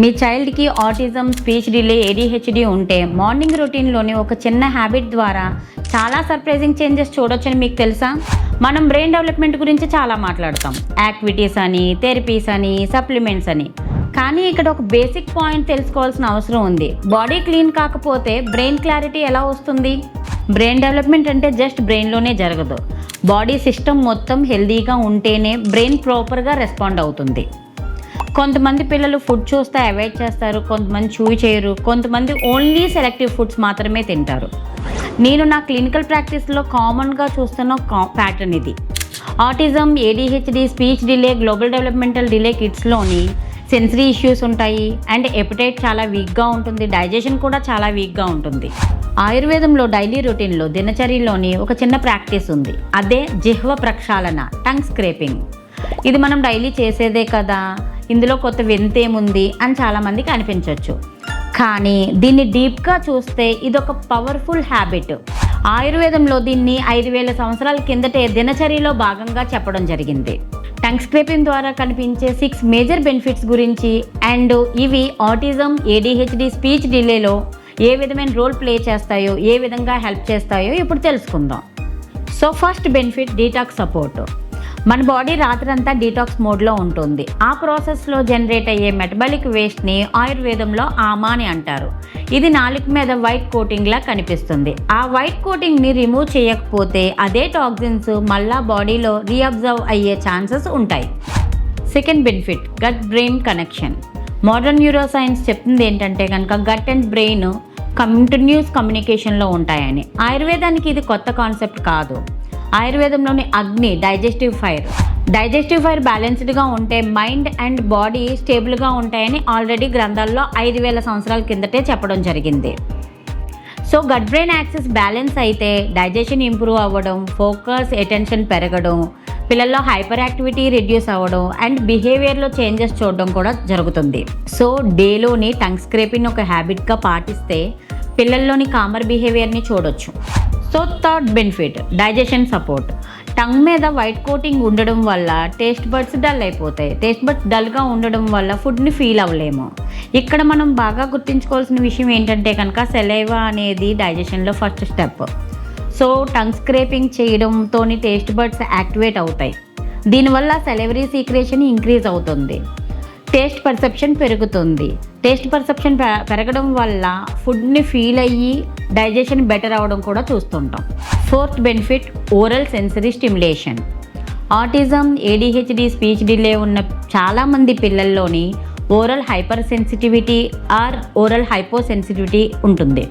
మీ చైల్డ్కి autism, speech delay, ADHD ఉంటే morning రొటీన్లోని ఒక చిన్న హ్యాబిట్ ద్వారా చాలా సర్ప్రైజింగ్ చేంజెస్ చూడొచ్చని మీకు తెలుసా? మనం బ్రెయిన్ డెవలప్మెంట్ గురించి చాలా మాట్లాడతాం, యాక్టివిటీస్ అని, థెరపీస్ అని, సప్లిమెంట్స్ అని. కానీ ఇక్కడ ఒక బేసిక్ పాయింట్ తెలుసుకోవాల్సిన అవసరం ఉంది. బాడీ క్లీన్ కాకపోతే బ్రెయిన్ క్లారిటీ ఎలా వస్తుంది? బ్రెయిన్ డెవలప్మెంట్ అంటే జస్ట్ బ్రెయిన్లోనే జరగదు. బాడీ సిస్టమ్ మొత్తం హెల్దీగా ఉంటేనే బ్రెయిన్ ప్రాపర్గా రెస్పాండ్ అవుతుంది. కొంతమంది పిల్లలు ఫుడ్ చూస్తే అవాయిడ్ చేస్తారు, కొంతమంది చూవి చేయరు, కొంతమంది ఓన్లీ సెలెక్టివ్ ఫుడ్స్ మాత్రమే తింటారు. నేను నా క్లినికల్ ప్రాక్టీస్లో కామన్గా చూస్తున్న ప్యాటర్న్ ఇది. Autism, ADHD, speech delay, global developmental delay కిడ్స్లోని సెన్సరీ ఇష్యూస్ ఉంటాయి అండ్ ఎపిటైట్ చాలా వీక్గా ఉంటుంది, డైజెషన్ కూడా చాలా వీక్గా ఉంటుంది. ఆయుర్వేదంలో డైలీ రొటీన్లో దినచర్యలోని ఒక చిన్న ప్రాక్టీస్ ఉంది. అదే జిహ్వ ప్రక్షాళన, టంగ్ స్క్రేపింగ్. ఇది మనం డైలీ చేసేదే కదా, ఇందులో కొత్త వింతేముంది అని చాలామందికి అనిపించవచ్చు. కానీ దీన్ని డీప్గా చూస్తే ఇదొక పవర్ఫుల్ హ్యాబిట్. ఆయుర్వేదంలో దీన్ని 5000 సంవత్సరాల కిందటే దినచర్యలో భాగంగా చెప్పడం జరిగింది. టంగ్ స్క్రేపింగ్ ద్వారా కనిపించే 6 మేజర్ బెనిఫిట్స్ గురించి అండ్ ఇవి ఆటిజం, ADHD, స్పీచ్ డిలేలో ఏ విధమైన రోల్ ప్లే చేస్తాయో, ఏ విధంగా హెల్ప్ చేస్తాయో ఇప్పుడు తెలుసుకుందాం. So first benefit, detox support. మన బాడీ రాత్రంతా డీటాక్స్ మోడ్లో ఉంటుంది. ఆ ప్రాసెస్లో జనరేట్ అయ్యే మెటబాలిక్ వేస్ట్ని ఆయుర్వేదంలో ఆమా అని అంటారు. ఇది నాలుక మీద వైట్ కోటింగ్లా కనిపిస్తుంది. ఆ వైట్ కోటింగ్ని రిమూవ్ చేయకపోతే అదే టాక్సిన్స్ మళ్ళా బాడీలో రీఅబ్జర్వ్ అయ్యే ఛాన్సెస్ ఉంటాయి. Second benefit, gut brain connection. Modern neuroscience చెప్తుంది ఏంటంటే కనుక గట్ అండ్ బ్రెయిన్ కంటిన్యూస్ కమ్యూనికేషన్లో ఉంటాయని. ఆయుర్వేదానికి ఇది కొత్త కాన్సెప్ట్ కాదు. ఆయుర్వేదంలోని అగ్ని, డైజెస్టివ్ ఫైర్ బ్యాలెన్స్డ్గా ఉంటే మైండ్ అండ్ బాడీ స్టేబుల్గా ఉంటాయని ఆల్రెడీ గ్రంథాల్లో 5000 సంవత్సరాల కిందటే చెప్పడం జరిగింది. So gut brain axis balance అయితే డైజెషన్ ఇంప్రూవ్ అవ్వడం, ఫోకస్, అటెన్షన్ పెరగడం, పిల్లల్లో హైపర్ యాక్టివిటీ రిడ్యూస్ అవ్వడం అండ్ బిహేవియర్లో చేంజెస్ చూడడం కూడా జరుగుతుంది. సో డేలోని టంగ్ స్క్రేపింగ్ ఒక హ్యాబిట్గా పాటిస్తే పిల్లల్లోని కామర్ బిహేవియర్ని చూడొచ్చు. So third benefit, digestion support. Tongue మీద వైట్ కోటింగ్ ఉండడం వల్ల టేస్ట్ బడ్స్ డల్ అయిపోతాయి. టేస్ట్ బడ్స్ డల్గా ఉండడం వల్ల ఫుడ్ని ఫీల్ అవ్వలేము. ఇక్కడ మనం బాగా గుర్తుంచుకోవాల్సిన విషయం ఏంటంటే కనుక సెలైవా అనేది డైజెషన్లో first step. So tongue scraping చేయడంతో టేస్ట్ బడ్స్ యాక్టివేట్ అవుతాయి. దీనివల్ల సెలైవరీ సీక్రేషన్ ఇంక్రీజ్ అవుతుంది, టేస్ట్ పర్సెప్షన్ పెరుగుతుంది. టేస్ట్ పర్సెప్షన్ పెరగడం వల్ల ఫుడ్ని ఫీల్ అయ్యి డైజెషన్ బెటర్ అవ్వడం కూడా చూస్తుంటాం. Fourth benefit, oral sensory stimulation. Autism, ADHD, speech delay ఉన్న చాలామంది పిల్లల్లోని oral hyper sensitivity or oral hypo sensitivity ఉంటుంది.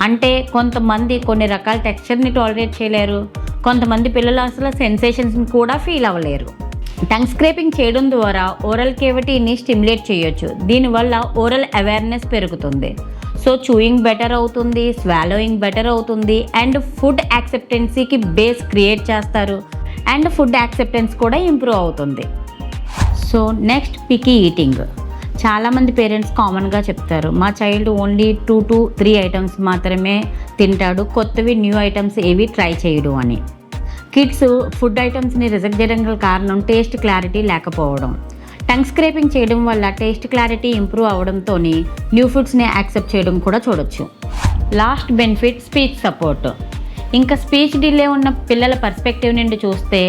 అంటే కొంతమంది కొన్ని రకాల టెక్స్చర్ని టాలరేట్ చేయలేరు, కొంతమంది పిల్లలు అసలు సెన్సేషన్స్ని కూడా ఫీల్ అవ్వలేరు. టంగ్ స్క్రేపింగ్ చేయడం ద్వారా ఓరల్ కేవిటీని స్టిమ్యులేట్ చేయొచ్చు. దీనివల్ల ఓరల్ అవేర్నెస్ పెరుగుతుంది. సో చూయింగ్ బెటర్ అవుతుంది, స్వాలోయింగ్ బెటర్ అవుతుంది అండ్ ఫుడ్ యాక్సెప్టెన్సీకి బేస్ క్రియేట్ చేస్తారు అండ్ ఫుడ్ యాక్సెప్టెన్స్ కూడా ఇంప్రూవ్ అవుతుంది. So next, picky eating. చాలామంది పేరెంట్స్ కామన్గా చెప్తారు, మా చైల్డ్ ఓన్లీ 2 to 3 ఐటమ్స్ మాత్రమే తింటాడు, కొత్తవి న్యూ ఐటమ్స్ ఏవి ట్రై చేయడు అని. కిడ్స్ ఫుడ్ ఐటమ్స్ని రిజెక్ట్ చేయడం గల కారణం టేస్ట్ క్లారిటీ లేకపోవడం. టంగ్ స్క్రేపింగ్ చేయడం వల్ల టేస్ట్ క్లారిటీ ఇంప్రూవ్ అవడంతో న్యూ ఫుడ్స్ని యాక్సెప్ట్ చేయడం కూడా చూడొచ్చు. Last benefit, speech support. ఇంకా స్పీచ్ డిలే ఉన్న పిల్లల పర్స్పెక్టివ్ నుండి చూస్తే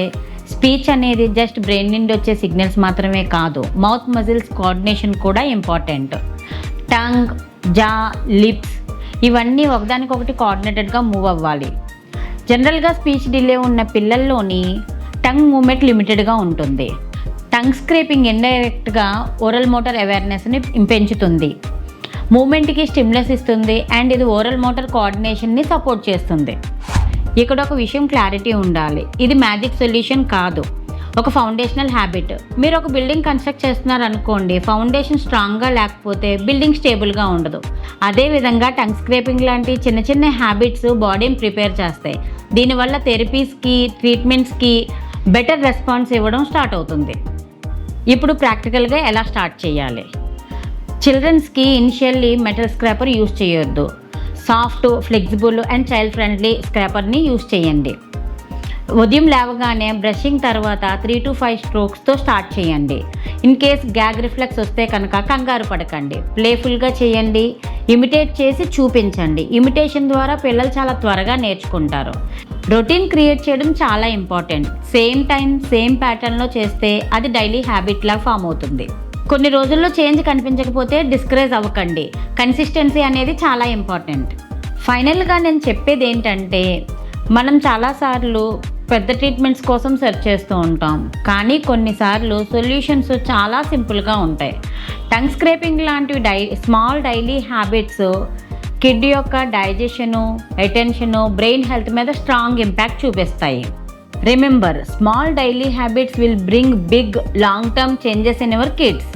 స్పీచ్ అనేది జస్ట్ బ్రెయిన్ నుండి వచ్చే సిగ్నల్స్ మాత్రమే కాదు, మౌత్ మజిల్స్ కోఆర్డినేషన్ కూడా ఇంపార్టెంట్. టంగ్, జా, లిప్స్ ఇవన్నీ ఒకదానికొకటి కోఆర్డినేటెడ్గా మూవ్ అవ్వాలి. జనరల్గా స్పీచ్ డిలే ఉన్న పిల్లల్లోని టంగ్ మూమెంట్ లిమిటెడ్గా ఉంటుంది. టంగ్ స్క్రేపింగ్ ఇండైరెక్ట్గా ఓరల్ మోటార్ అవేర్నెస్ని పెంచుతుంది, మూమెంట్కి స్టిమ్యులస్ ఇస్తుంది అండ్ ఇది ఓరల్ మోటార్ కోఆర్డినేషన్ని సపోర్ట్ చేస్తుంది. ఇక్కడ ఒక విషయం క్లారిటీ ఉండాలి, ఇది మ్యాజిక్ సొల్యూషన్ కాదు, ఒక ఫౌండేషనల్ హ్యాబిట్. మీరు ఒక బిల్డింగ్ కన్స్ట్రక్ట్ చేస్తున్నారు అనుకోండి, ఫౌండేషన్ స్ట్రాంగ్గా లేకపోతే బిల్డింగ్ స్టేబుల్గా ఉండదు. అదేవిధంగా టంగ్ స్క్రేపింగ్ లాంటి చిన్న చిన్న హ్యాబిట్స్ బాడీని ప్రిపేర్ చేస్తాయి. దీనివల్ల థెరపీస్కి, ట్రీట్మెంట్స్కి బెటర్ రెస్పాన్స్ ఇవ్వడం స్టార్ట్ అవుతుంది. ఇప్పుడు ప్రాక్టికల్గా ఎలా స్టార్ట్ చేయాలి? చిల్డ్రన్స్కి ఇనిషియల్లీ మెటల్ స్క్రాపర్ యూస్ చేయొద్దు. Soft, flexible and child friendly స్క్రాపర్ని యూస్ చేయండి. ఉదయం లేవగానే బ్రషింగ్ తర్వాత 3 to 5 స్ట్రోక్స్తో స్టార్ట్ చేయండి. ఇన్ కేస్ గ్యాగ్ రిఫ్లెక్స్ వస్తే కనుక కంగారు పడకండి, ప్లేఫుల్గా చేయండి, ఇమిటేట్ చేసి చూపించండి. ఇమిటేషన్ ద్వారా పిల్లలు చాలా త్వరగా నేర్చుకుంటారు. రొటీన్ క్రియేట్ చేయడం చాలా ఇంపార్టెంట్. సేమ్ టైం సేమ్ ప్యాటర్న్లో చేస్తే అది డైలీ హ్యాబిట్ లాగా ఫామ్ అవుతుంది. కొన్ని రోజుల్లో చేంజ్ కనిపించకపోతే డిస్కరేజ్ అవ్వకండి. కన్సిస్టెన్సీ అనేది చాలా ఇంపార్టెంట్. ఫైనల్గా నేను చెప్పేది ఏంటంటే, మనం చాలాసార్లు పెద్ద ట్రీట్మెంట్స్ కోసం సెర్చ్ చేస్తూ ఉంటాం, కానీ కొన్నిసార్లు సొల్యూషన్స్ చాలా సింపుల్గా ఉంటాయి. టంగ్ స్క్రేపింగ్ లాంటివి స్మాల్ డైలీ హ్యాబిట్స్ కిడ్ యొక్క డైజెషను, అటెన్షను, బ్రెయిన్ హెల్త్ మీద స్ట్రాంగ్ ఇంపాక్ట్ చూపిస్తాయి. Remember, small daily habits will bring big long term changes in your kids.